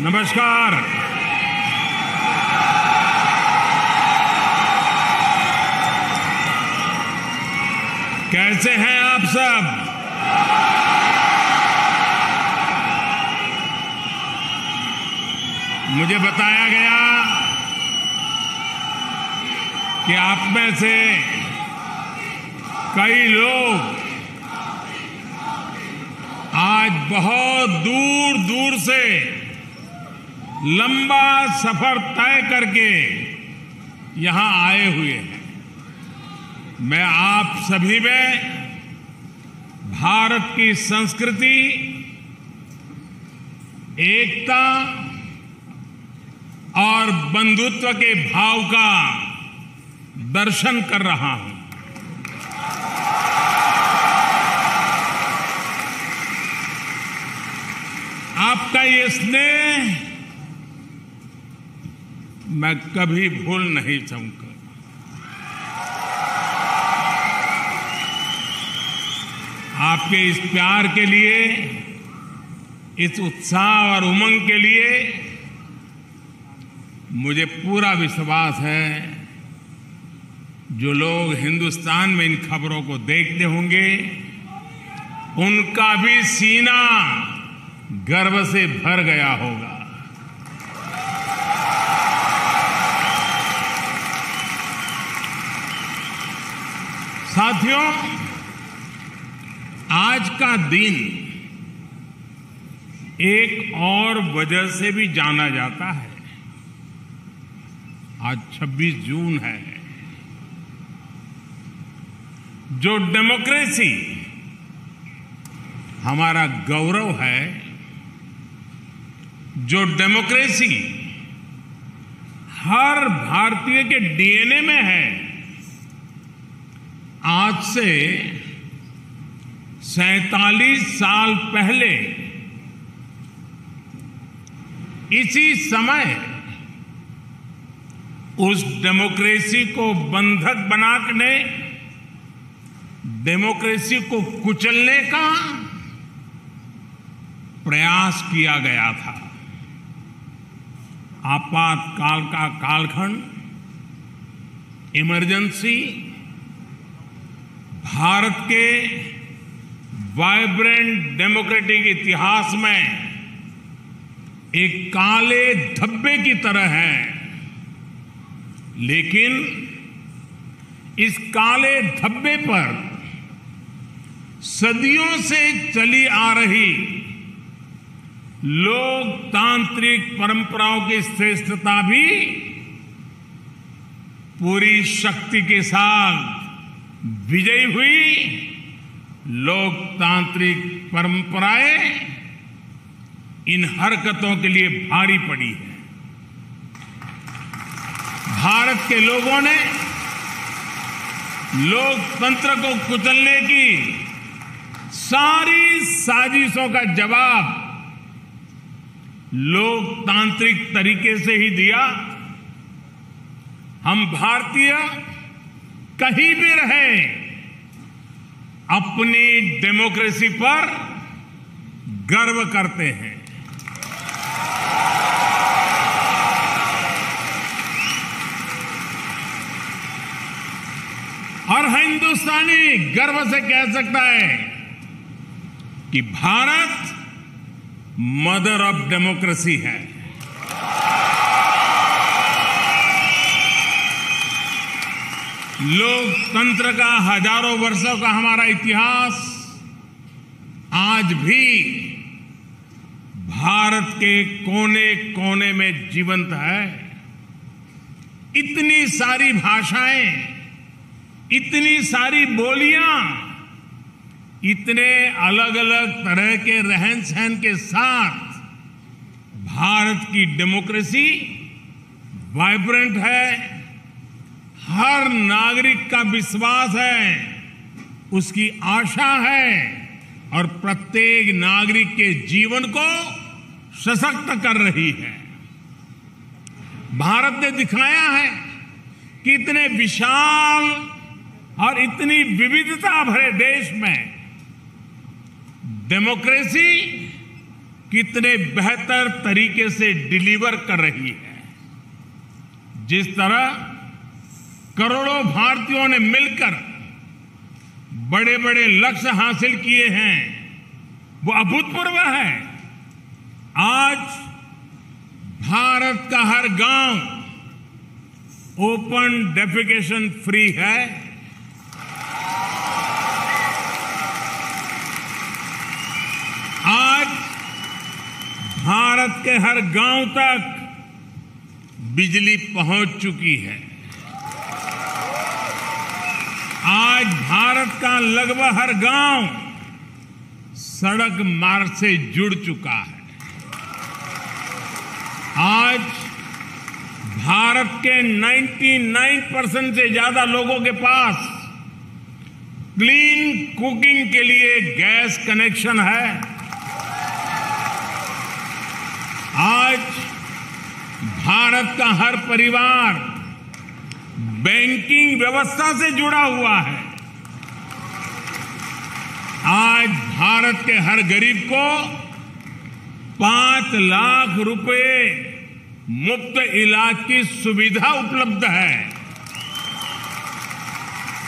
नमस्कार। कैसे हैं आप सब? मुझे बताया गया कि आप में से कई लोग आज बहुत दूर दूर से लंबा सफर तय करके यहां आए हुए हैं। मैं आप सभी में भारत की संस्कृति, एकता और बंधुत्व के भाव का दर्शन कर रहा हूं। आपका ये स्नेह मैं कभी भूल नहीं सकूंगा। आपके इस प्यार के लिए, इस उत्साह और उमंग के लिए मुझे पूरा विश्वास है जो लोग हिंदुस्तान में इन खबरों को देखते होंगे उनका भी सीना गर्व से भर गया होगा। साथियों, आज का दिन एक और वजह से भी जाना जाता है। आज 26 जून है। जो डेमोक्रेसी हमारा गौरव है, जो डेमोक्रेसी हर भारतीय के डीएनए में है, आज से 47 साल पहले इसी समय उस डेमोक्रेसी को बंधक बनाने, डेमोक्रेसी को कुचलने का प्रयास किया गया था। आपातकाल का कालखंड, इमरजेंसी भारत के वाइब्रेंट डेमोक्रेटिक इतिहास में एक काले धब्बे की तरह है। लेकिन इस काले धब्बे पर सदियों से चली आ रही लोकतांत्रिक परंपराओं की श्रेष्ठता भी पूरी शक्ति के साथ विजयी हुई। लोकतांत्रिक परंपराएं इन हरकतों के लिए भारी पड़ी है। भारत के लोगों ने लोकतंत्र को कुचलने की सारी साजिशों का जवाब लोकतांत्रिक तरीके से ही दिया। हम भारतीय कहीं भी रहें, अपनी डेमोक्रेसी पर गर्व करते हैं। और हिंदुस्तानी गर्व से कह सकता है कि भारत मदर ऑफ डेमोक्रेसी है। लोकतंत्र का हजारों वर्षों का हमारा इतिहास आज भी भारत के कोने कोने में जीवंत है। इतनी सारी भाषाएं, इतनी सारी बोलियां, इतने अलग अलग तरह के रहन सहन के साथ भारत की डेमोक्रेसी वाइब्रेंट है। हर नागरिक का विश्वास है, उसकी आशा है और प्रत्येक नागरिक के जीवन को सशक्त कर रही है। भारत ने दिखाया है कि इतने विशाल और इतनी विविधता भरे देश में डेमोक्रेसी कितने बेहतर तरीके से डिलीवर कर रही है। जिस तरह करोड़ों भारतीयों ने मिलकर बड़े बड़े लक्ष्य हासिल किए हैं, वो अभूतपूर्व है। आज भारत का हर गांव ओपन डेफिकेशन फ्री है। आज भारत के हर गांव तक बिजली पहुंच चुकी है। आज भारत का लगभग हर गांव सड़क मार्ग से जुड़ चुका है। आज भारत के 99% से ज्यादा लोगों के पास क्लीन कुकिंग के लिए गैस कनेक्शन है। आज भारत का हर परिवार बैंकिंग व्यवस्था से जुड़ा हुआ है। आज भारत के हर गरीब को 5 लाख रुपए मुफ्त इलाज की सुविधा उपलब्ध है।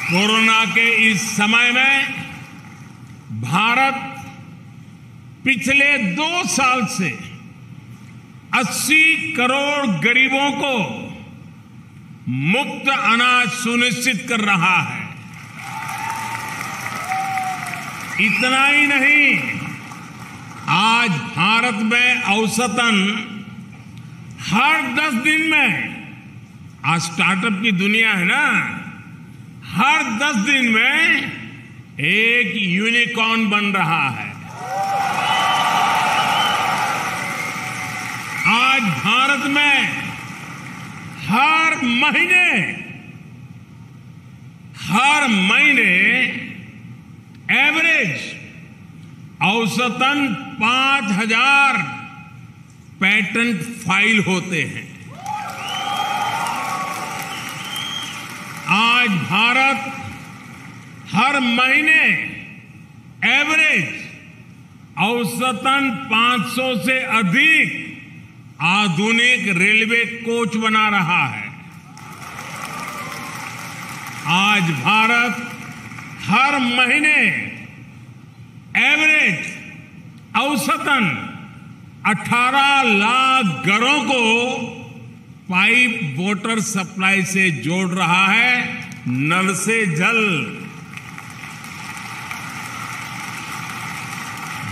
कोरोना के इस समय में भारत पिछले 2 साल से 80 करोड़ गरीबों को मुफ्त अनाज सुनिश्चित कर रहा है। इतना ही नहीं, आज भारत में औसतन हर 10 दिन में, आज स्टार्टअप की दुनिया है ना, हर 10 दिन में एक यूनिकॉर्न बन रहा है। आज भारत में हर महीने एवरेज औसतन 5,000 पेटेंट फाइल होते हैं। आज भारत हर महीने एवरेज औसतन 500 से अधिक आधुनिक रेलवे कोच बना रहा है। आज भारत हर महीने एवरेज औसतन 18 लाख घरों को पाइप वाटर सप्लाई से जोड़ रहा है, नल से जल।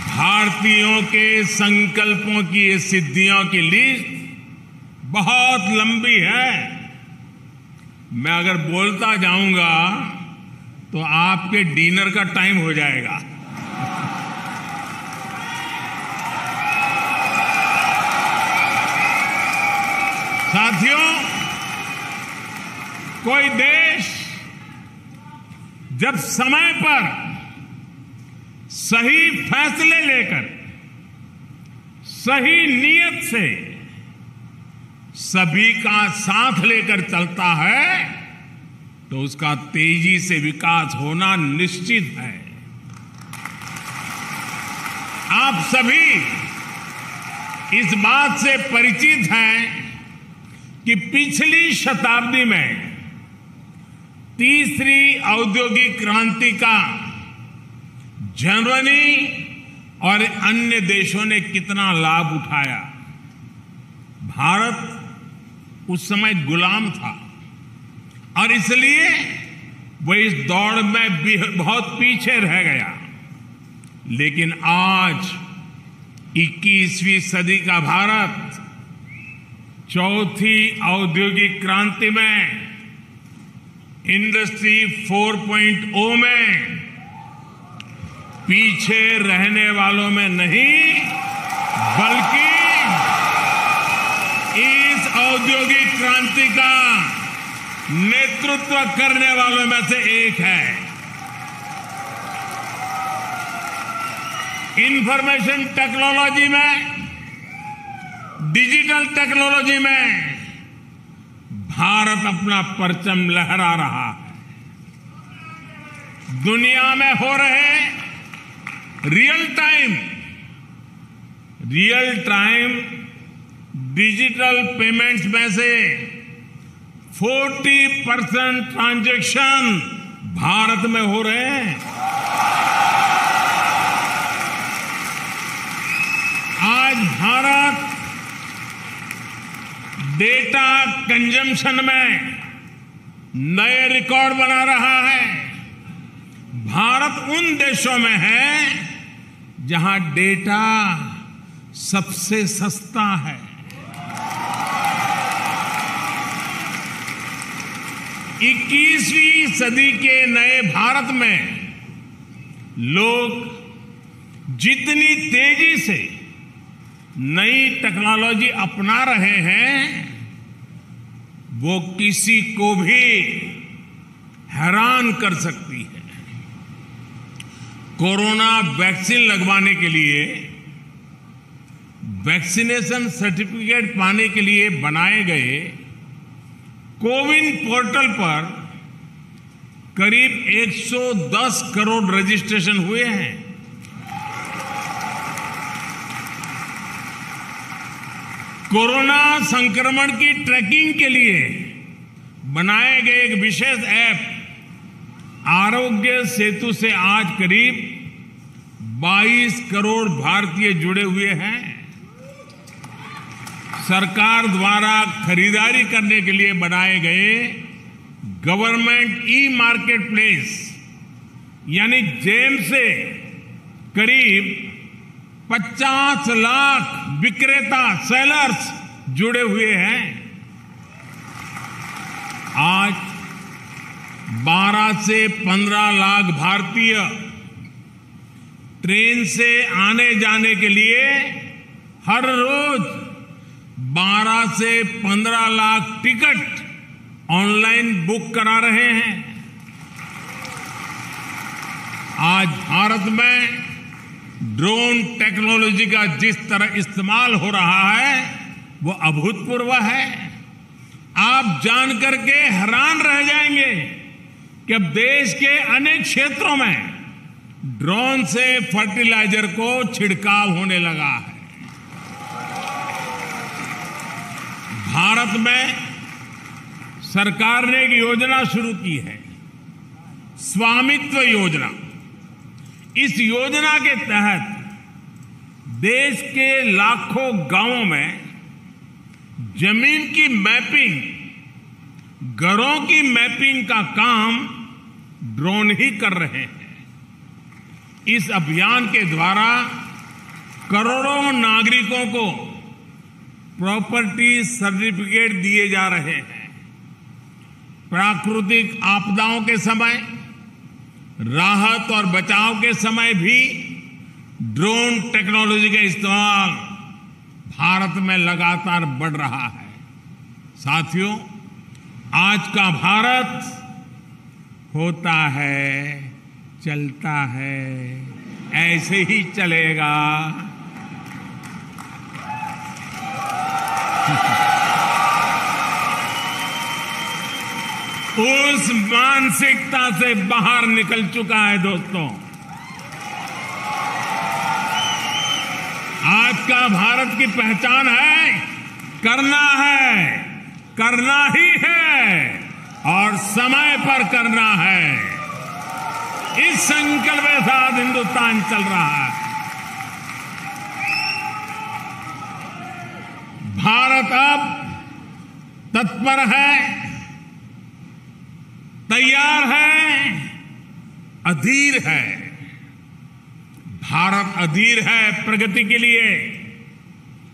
भारतीयों के संकल्पों की ये सिद्धियों की लिस्ट बहुत लंबी है। मैं अगर बोलता जाऊंगा तो आपके डिनर का टाइम हो जाएगा। साथियों, कोई देश जब समय पर सही फैसले लेकर सही नीयत से सभी का साथ लेकर चलता है तो उसका तेजी से विकास होना निश्चित है। आप सभी इस बात से परिचित हैं कि पिछली शताब्दी में तीसरी औद्योगिक क्रांति का जर्मनी और अन्य देशों ने कितना लाभ उठाया। भारत उस समय गुलाम था और इसलिए वो इस दौड़ में बहुत पीछे रह गया। लेकिन आज 21वीं सदी का भारत चौथी औद्योगिक क्रांति में इंडस्ट्री 4.0 में पीछे रहने वालों में नहीं, बल्कि इस औद्योगिक क्रांति का नेतृत्व करने वालों में से एक है। इंफॉर्मेशन टेक्नोलॉजी में, डिजिटल टेक्नोलॉजी में भारत अपना परचम लहरा रहा है। दुनिया में हो रहे real time real time digital payments में से 40% ट्रांजैक्शन भारत में हो रहे हैं। आज भारत डेटा कंजम्पशन में नए रिकॉर्ड बना रहा है। भारत उन देशों में है जहां डेटा सबसे सस्ता है। इक्कीसवीं सदी के नए भारत में लोग जितनी तेजी से नई टेक्नोलॉजी अपना रहे हैं वो किसी को भी हैरान कर सकती है। कोरोना वैक्सीन लगवाने के लिए वैक्सीनेशन सर्टिफिकेट पाने के लिए बनाए गए कोविन पोर्टल पर करीब 110 करोड़ रजिस्ट्रेशन हुए हैं। कोरोना संक्रमण की ट्रैकिंग के लिए बनाए गए एक विशेष ऐप आरोग्य सेतु से आज करीब 22 करोड़ भारतीय जुड़े हुए हैं। सरकार द्वारा खरीदारी करने के लिए बनाए गए गवर्नमेंट ई मार्केट प्लेस यानी जेम से करीब 50 लाख विक्रेता सेलर्स जुड़े हुए हैं। आज 12 से 15 लाख भारतीय ट्रेन से आने जाने के लिए हर रोज 12 से 15 लाख टिकट ऑनलाइन बुक करा रहे हैं। आज भारत में ड्रोन टेक्नोलॉजी का जिस तरह इस्तेमाल हो रहा है वो अभूतपूर्व है। आप जानकर के हैरान रह जाएंगे कि अब देश के अनेक क्षेत्रों में ड्रोन से फर्टिलाइजर को छिड़काव होने लगा है। भारत में सरकार ने एक योजना शुरू की है, स्वामित्व योजना। इस योजना के तहत देश के लाखों गांवों में जमीन की मैपिंग, घरों की मैपिंग का काम ड्रोन ही कर रहे हैं। इस अभियान के द्वारा करोड़ों नागरिकों को प्रॉपर्टी सर्टिफिकेट दिए जा रहे हैं। प्राकृतिक आपदाओं के समय, राहत और बचाव के समय भी ड्रोन टेक्नोलॉजी का इस्तेमाल भारत में लगातार बढ़ रहा है। साथियों, आज का भारत होता है, चलता है, ऐसे ही चलेगा। उस मानसिकता से बाहर निकल चुका है दोस्तों। आज का भारत की पहचान है करना ही है और समय पर करना है। इस संकल्प के साथ हिंदुस्तान चल रहा है। भारत अब तत्पर है, तैयार है, अधीर है। भारत अधीर है प्रगति के लिए,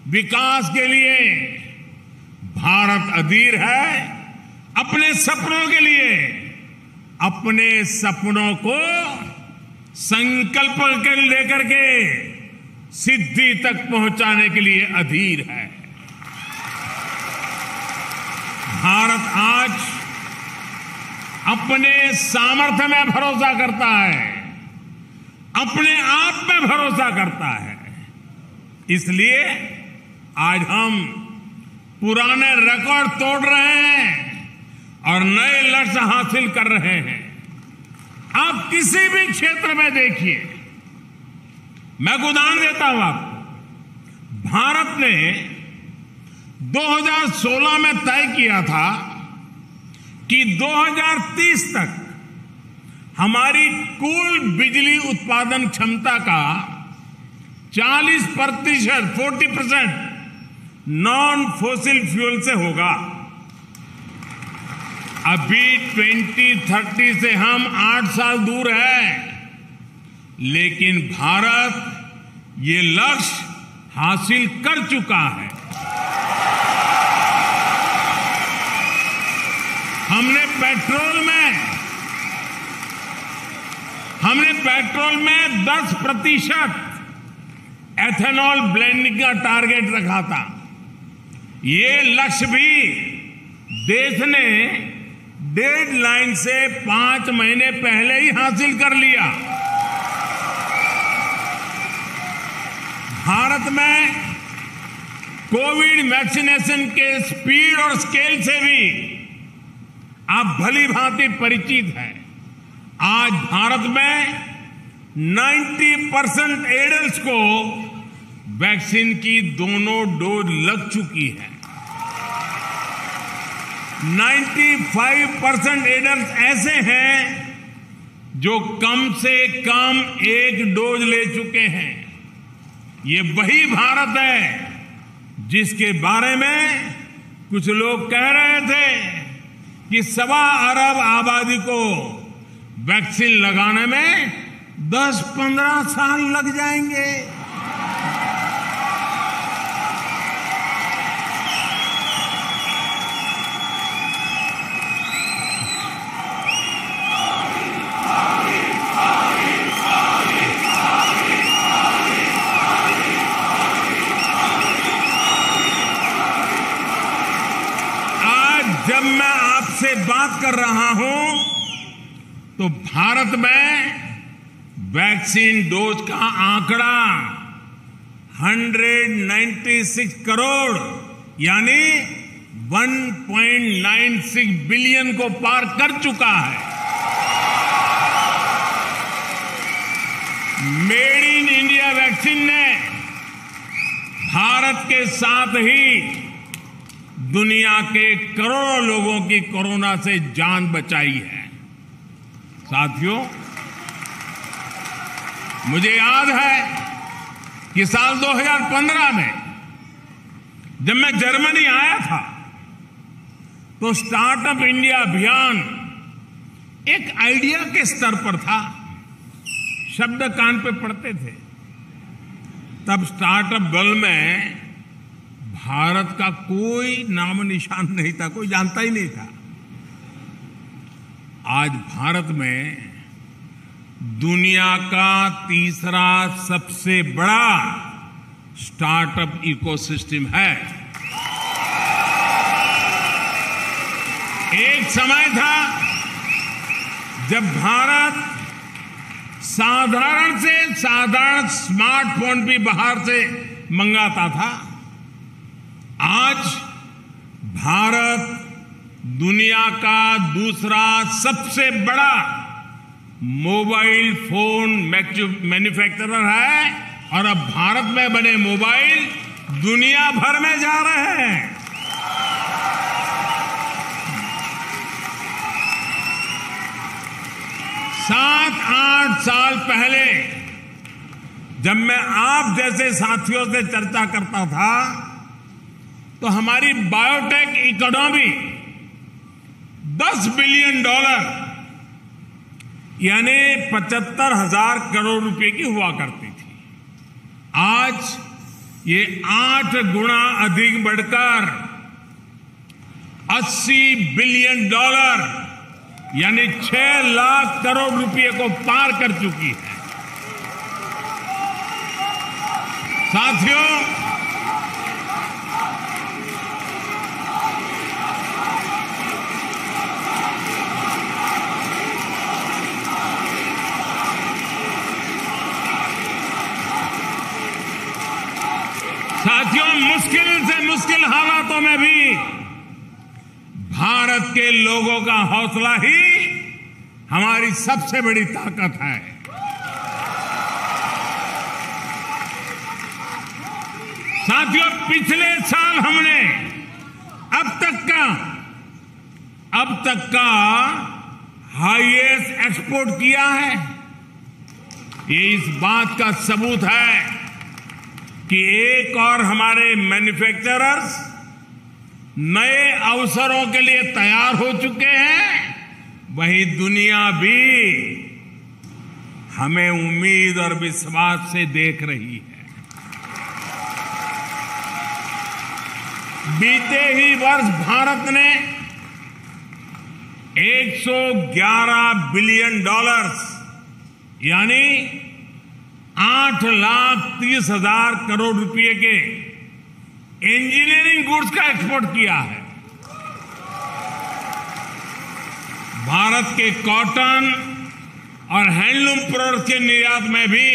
विकास के लिए। भारत अधीर है अपने सपनों के लिए। अपने सपनों को संकल्प के लेकर के सिद्धि तक पहुंचाने के लिए अधीर है। भारत आज अपने सामर्थ्य में भरोसा करता है, अपने आप में भरोसा करता है। इसलिए आज हम पुराने रिकॉर्ड तोड़ रहे हैं और नए लक्ष्य हासिल कर रहे हैं। आप किसी भी क्षेत्र में देखिए, मैं उदाहरण देता हूं आपको। भारत ने 2016 में तय किया था कि 2030 तक हमारी कुल बिजली उत्पादन क्षमता का 40% नॉन फोसिल फ्यूल से होगा। अभी 2030 से हम 8 साल दूर हैं, लेकिन भारत ये लक्ष्य हासिल कर चुका है। हमने पेट्रोल में 10% एथेनॉल ब्लेंडिंग का टारगेट रखा था। ये लक्ष्य भी देश ने डेडलाइन से 5 महीने पहले ही हासिल कर लिया। भारत में कोविड वैक्सीनेशन के स्पीड और स्केल से भी आप भली भांति परिचित हैं। आज भारत में 90% एडल्ट्स को वैक्सीन की दोनों डोज लग चुकी है। 95% एडल्ट्स ऐसे हैं जो कम से कम 1 डोज ले चुके हैं। ये वही भारत है जिसके बारे में कुछ लोग कह रहे थे कि 1.25 अरब आबादी को वैक्सीन लगाने में 10-15 साल लग जाएंगे। जब मैं आपसे बात कर रहा हूं तो भारत में वैक्सीन डोज का आंकड़ा 196 करोड़ यानी 1.96 बिलियन को पार कर चुका है। मेड इन इंडिया वैक्सीन ने भारत के साथ ही दुनिया के करोड़ों लोगों की कोरोना से जान बचाई है। साथियों, मुझे याद है कि साल 2015 में जब मैं जर्मनी आया था तो स्टार्टअप इंडिया अभियान एक आइडिया के स्तर पर था, शब्द कान पे पड़ते थे। तब स्टार्टअप वर्ल्ड में भारत का कोई नाम निशान नहीं था, कोई जानता ही नहीं था। आज भारत में दुनिया का तीसरा सबसे बड़ा स्टार्टअप इकोसिस्टम है। एक समय था जब भारत साधारण से साधारण स्मार्टफोन भी बाहर से मंगाता था। आज भारत दुनिया का दूसरा सबसे बड़ा मोबाइल फोन मैन्युफैक्चरर है और अब भारत में बने मोबाइल दुनिया भर में जा रहे हैं। सात 8 साल पहले जब मैं आप जैसे साथियों से चर्चा करता था तो हमारी बायोटेक इकोनॉमी $10 बिलियन यानी 75,000 करोड़ रुपए की हुआ करती थी। आज ये 8 गुना अधिक बढ़कर $80 बिलियन यानी 6 लाख करोड़ रुपए को पार कर चुकी है। साथियों, मुश्किल से मुश्किल हालातों में भी भारत के लोगों का हौसला ही हमारी सबसे बड़ी ताकत है। साथियों, पिछले साल हमने अब तक का हाईएस्ट एक्सपोर्ट किया है। ये इस बात का सबूत है कि एक और हमारे मैन्युफैक्चरर्स नए अवसरों के लिए तैयार हो चुके हैं, वहीं दुनिया भी हमें उम्मीद और विश्वास से देख रही है। बीते ही वर्ष भारत ने $111 बिलियन यानी 8,30,000 करोड़ रुपए के इंजीनियरिंग गुड्स का एक्सपोर्ट किया है। भारत के कॉटन और हैंडलूम प्रोडक्ट्स के निर्यात में भी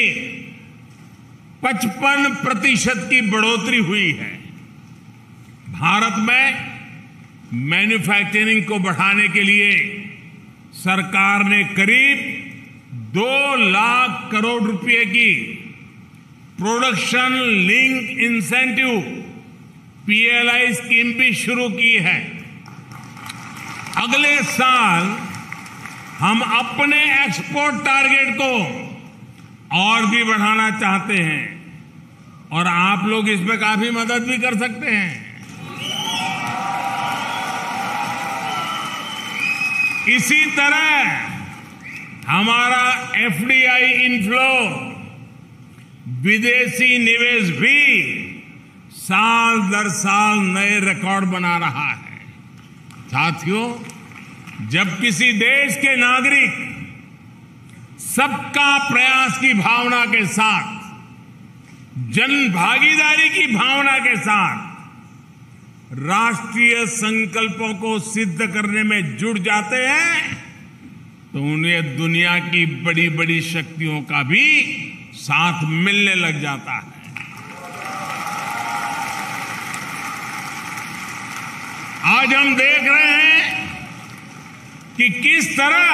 55% की बढ़ोतरी हुई है। भारत में मैन्युफैक्चरिंग को बढ़ाने के लिए सरकार ने करीब 2 लाख करोड़ रुपए की production link incentive PLI scheme भी शुरू की है। अगले साल हम अपने एक्सपोर्ट टारगेट को और भी बढ़ाना चाहते हैं और आप लोग इसमें काफी मदद भी कर सकते हैं। इसी तरह हमारा FDI इनफ्लो, विदेशी निवेश भी साल दर साल नए रिकॉर्ड बना रहा है। साथियों, जब किसी देश के नागरिक सबका प्रयास की भावना के साथ, जन भागीदारी की भावना के साथ राष्ट्रीय संकल्पों को सिद्ध करने में जुट जाते हैं, तो उन्हें दुनिया की बड़ी बड़ी शक्तियों का भी साथ मिलने लग जाता है। आज हम देख रहे हैं कि किस तरह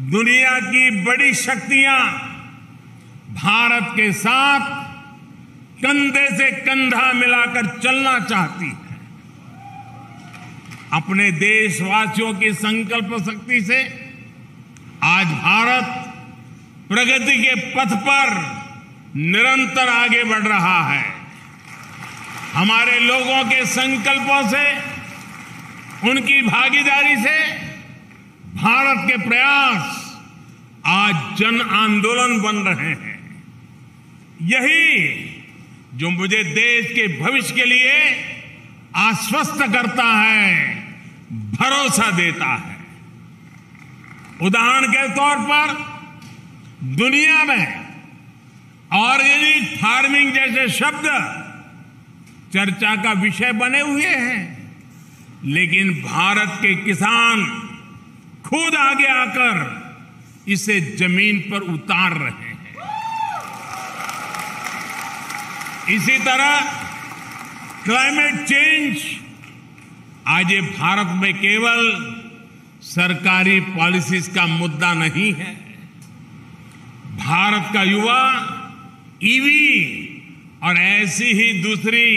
दुनिया की बड़ी शक्तियां भारत के साथ कंधे से कंधा मिलाकर चलना चाहती है। अपने देशवासियों की संकल्प शक्ति से आज भारत प्रगति के पथ पर निरंतर आगे बढ़ रहा है। हमारे लोगों के संकल्पों से, उनकी भागीदारी से भारत के प्रयास आज जन आंदोलन बन रहे हैं। यही जो मुझे देश के भविष्य के लिए आश्वस्त करता है, भरोसा देता है। उदाहरण के तौर पर दुनिया में ऑर्गेनिक फार्मिंग जैसे शब्द चर्चा का विषय बने हुए हैं, लेकिन भारत के किसान खुद आगे आकर इसे जमीन पर उतार रहे हैं। इसी तरह क्लाइमेट चेंज आज ये भारत में केवल सरकारी पॉलिसीज का मुद्दा नहीं है। भारत का युवा ईवी और ऐसी ही दूसरी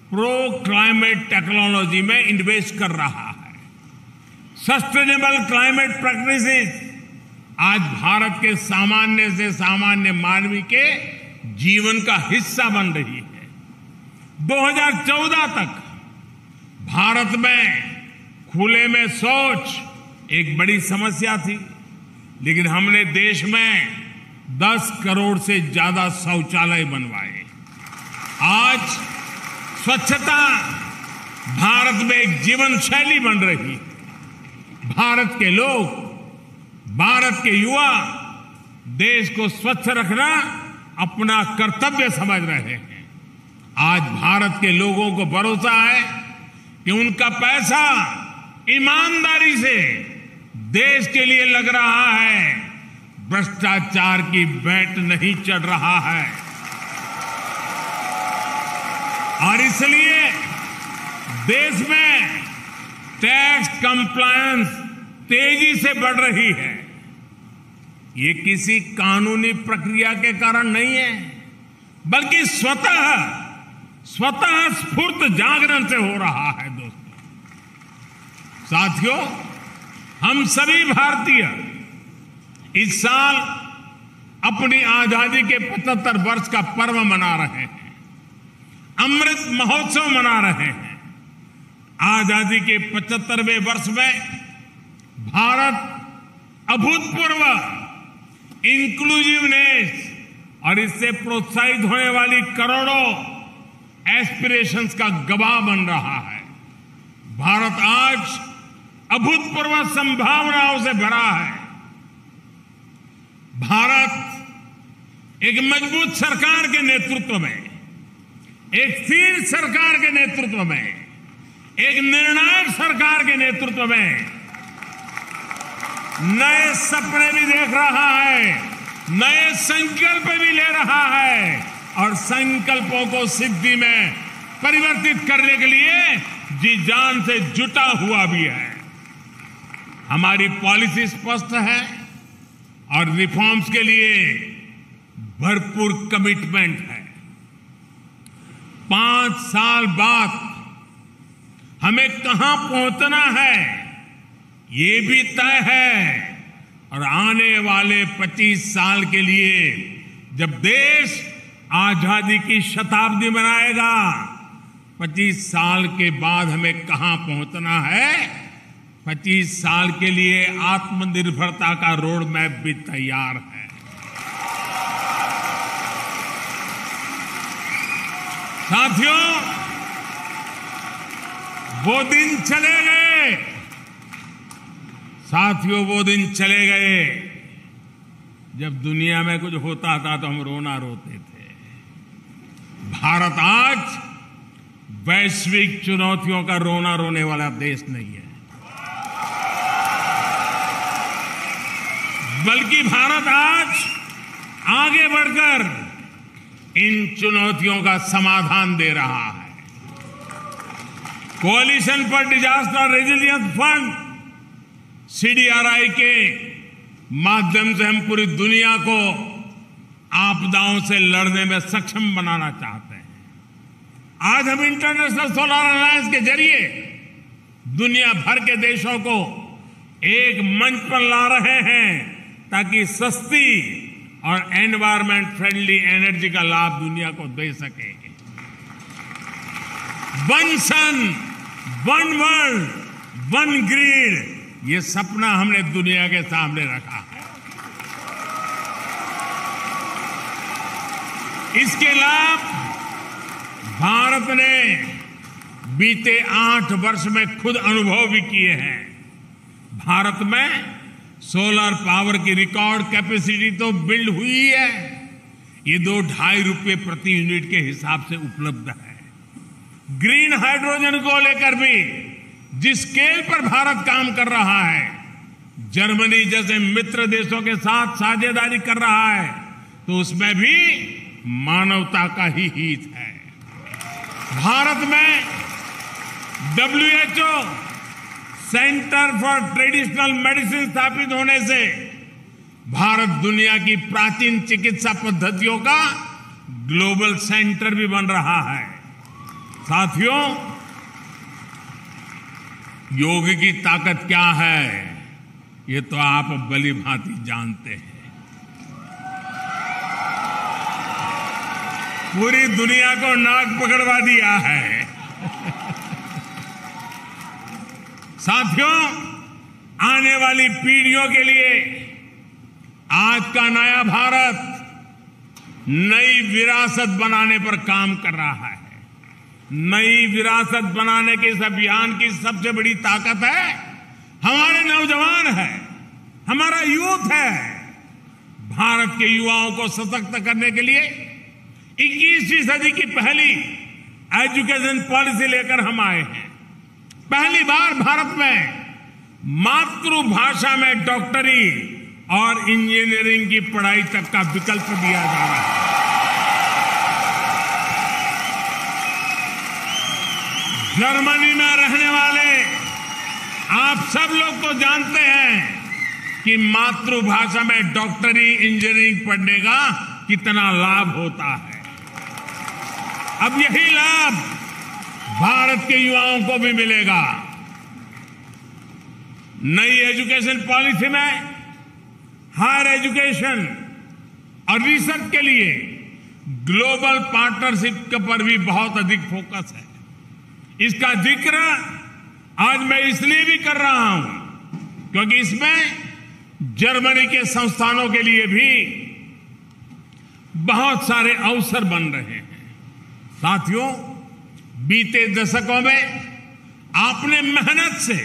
प्रो क्लाइमेट टेक्नोलॉजी में इन्वेस्ट कर रहा है। सस्टेनेबल क्लाइमेट प्रैक्टिसेस आज भारत के सामान्य से सामान्य मानवी के जीवन का हिस्सा बन रही है। 2014 तक भारत में खुले में शौच एक बड़ी समस्या थी, लेकिन हमने देश में 10 करोड़ से ज्यादा शौचालय बनवाए। आज स्वच्छता भारत में एक जीवन शैली बन रही है। भारत के लोग, भारत के युवा देश को स्वच्छ रखना अपना कर्तव्य समझ रहे हैं। आज भारत के लोगों को भरोसा है कि उनका पैसा ईमानदारी से देश के लिए लग रहा है, भ्रष्टाचार की भेंट नहीं चढ़ रहा है। और इसलिए देश में टैक्स कंप्लायंस तेजी से बढ़ रही है। ये किसी कानूनी प्रक्रिया के कारण नहीं है, बल्कि स्वतः स्वतः स्फूर्त जागरण से हो रहा है। दोस्तों, साथियों, हम सभी भारतीय इस साल अपनी आजादी के 75 वर्ष का पर्व मना रहे हैं, अमृत महोत्सव मना रहे हैं। आजादी के 75वें वर्ष में भारत अभूतपूर्व इंक्लूसिवनेस और इससे प्रोत्साहित होने वाली करोड़ों एस्पिरेशंस का गवाह बन रहा है। भारत आज अभूतपूर्व संभावनाओं से भरा है। भारत एक मजबूत सरकार के नेतृत्व में, एक स्थिर सरकार के नेतृत्व में, एक निर्णायक सरकार के नेतृत्व में नए सपने भी देख रहा है, नए संकल्प भी ले रहा है और संकल्पों को सिद्धि में परिवर्तित करने के लिए जी जान से जुटा हुआ भी है। हमारी पॉलिसी स्पष्ट है और रिफॉर्म्स के लिए भरपूर कमिटमेंट है। 5 साल बाद हमें कहां पहुंचना है ये भी तय है और आने वाले 25 साल के लिए जब देश आजादी की शताब्दी मनाएगा, 25 साल के बाद हमें कहां पहुंचना है, 25 साल के लिए आत्मनिर्भरता का रोड मैप भी तैयार है। साथियों, वो दिन चले गए, साथियों वो दिन चले गए जब दुनिया में कुछ होता था तो हम रोना रोते थे। भारत आज वैश्विक चुनौतियों का रोना रोने वाला देश नहीं है, बल्कि भारत आज आगे बढ़कर इन चुनौतियों का समाधान दे रहा है। Coalition for disaster resilience fund CDRI के माध्यम से हम पूरी दुनिया को आपदाओं से लड़ने में सक्षम बनाना चाहते हैं। आज हम इंटरनेशनल सोलर अलायंस के जरिए दुनिया भर के देशों को एक मंच पर ला रहे हैं ताकि सस्ती और एनवायरमेंट फ्रेंडली एनर्जी का लाभ दुनिया को दे सके। वन सन, वन वर्ल्ड, वन ग्रिड, ये सपना हमने दुनिया के सामने रखा है। इसके लाभ भारत ने बीते 8 वर्ष में खुद अनुभव भी किए हैं। भारत में सोलर पावर की रिकॉर्ड कैपेसिटी तो बिल्ड हुई है, ये 2-2.5 रुपए प्रति यूनिट के हिसाब से उपलब्ध है। ग्रीन हाइड्रोजन को लेकर भी जिस स्केल पर भारत काम कर रहा है, जर्मनी जैसे मित्र देशों के साथ साझेदारी कर रहा है, तो उसमें भी मानवता का ही हित है। भारत में WHO centre for traditional medicine स्थापित होने से भारत दुनिया की प्राचीन चिकित्सा पद्धतियों का ग्लोबल सेंटर भी बन रहा है। साथियों, योग की ताकत क्या है ये तो आप भली भांति जानते हैं। पूरी दुनिया को नाक पकड़वा दिया है। साथियों, आने वाली पीढ़ियों के लिए आज का नया भारत नई विरासत बनाने पर काम कर रहा है। नई विरासत बनाने के इस अभियान की सबसे बड़ी ताकत है हमारे नौजवान है, हमारा यूथ है। भारत के युवाओं को सशक्त करने के लिए 21वीं सदी की पहली एजुकेशन पॉलिसी लेकर हम आए हैं। पहली बार भारत में मातृभाषा में डॉक्टरी और इंजीनियरिंग की पढ़ाई तक का विकल्प दिया जा रहा है। जर्मनी में रहने वाले आप सब लोग तो जानते हैं कि मातृभाषा में डॉक्टरी इंजीनियरिंग पढ़ने का कितना लाभ होता है। अब यही लाभ भारत के युवाओं को भी मिलेगा। नई एजुकेशन पॉलिसी में हायर एजुकेशन और रिसर्च के लिए ग्लोबल पार्टनरशिप पर भी बहुत अधिक फोकस है। इसका जिक्र आज मैं इसलिए भी कर रहा हूं क्योंकि इसमें जर्मनी के संस्थानों के लिए भी बहुत सारे अवसर बन रहे हैं। साथियों, बीते दशकों में आपने मेहनत से,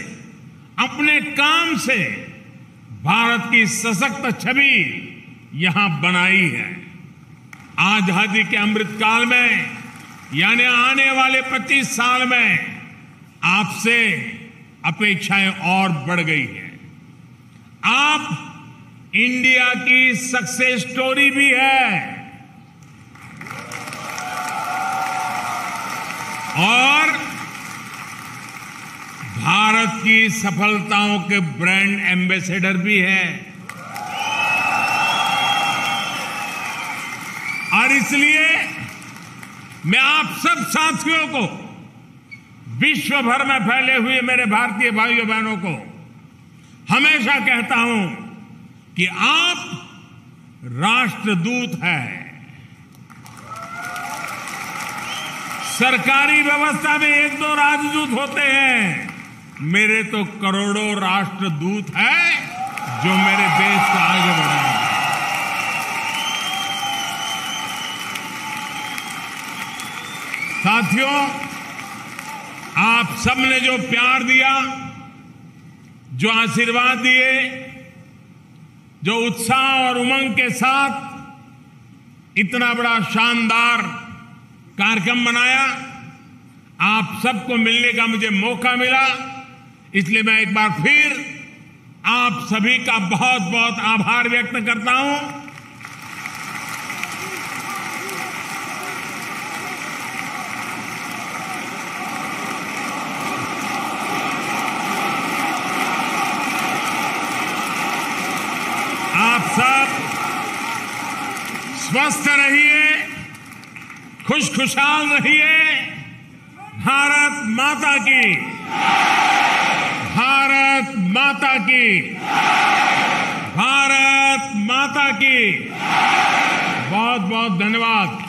अपने काम से भारत की सशक्त छवि यहां बनाई है। आजादी के अमृत काल में यानी आने वाले 25 साल में आपसे अपेक्षाएं और बढ़ गई है। आप इंडिया की सक्सेस स्टोरी भी है और भारत की सफलताओं के ब्रांड एम्बेसडर भी है। और इसलिए मैं आप सब साथियों को, विश्व भर में फैले हुए मेरे भारतीय भाइयों बहनों को हमेशा कहता हूं कि आप राष्ट्रदूत हैं। सरकारी व्यवस्था में 1-2 राजदूत होते हैं, मेरे तो करोड़ों राष्ट्रदूत हैं जो मेरे देश को आगे बढ़ाएंगे। साथियों, आप सबने जो प्यार दिया, जो आशीर्वाद दिए, जो उत्साह और उमंग के साथ इतना बड़ा शानदार कार्यक्रम बनाया, आप सबको मिलने का मुझे मौका मिला, इसलिए मैं एक बार फिर आप सभी का बहुत बहुत आभार व्यक्त करता हूं। आप सब स्वस्थ रहिए, खुशखुशाल रहिए। भारत माता की, भारत माता की, भारत माता की। बहुत बहुत धन्यवाद।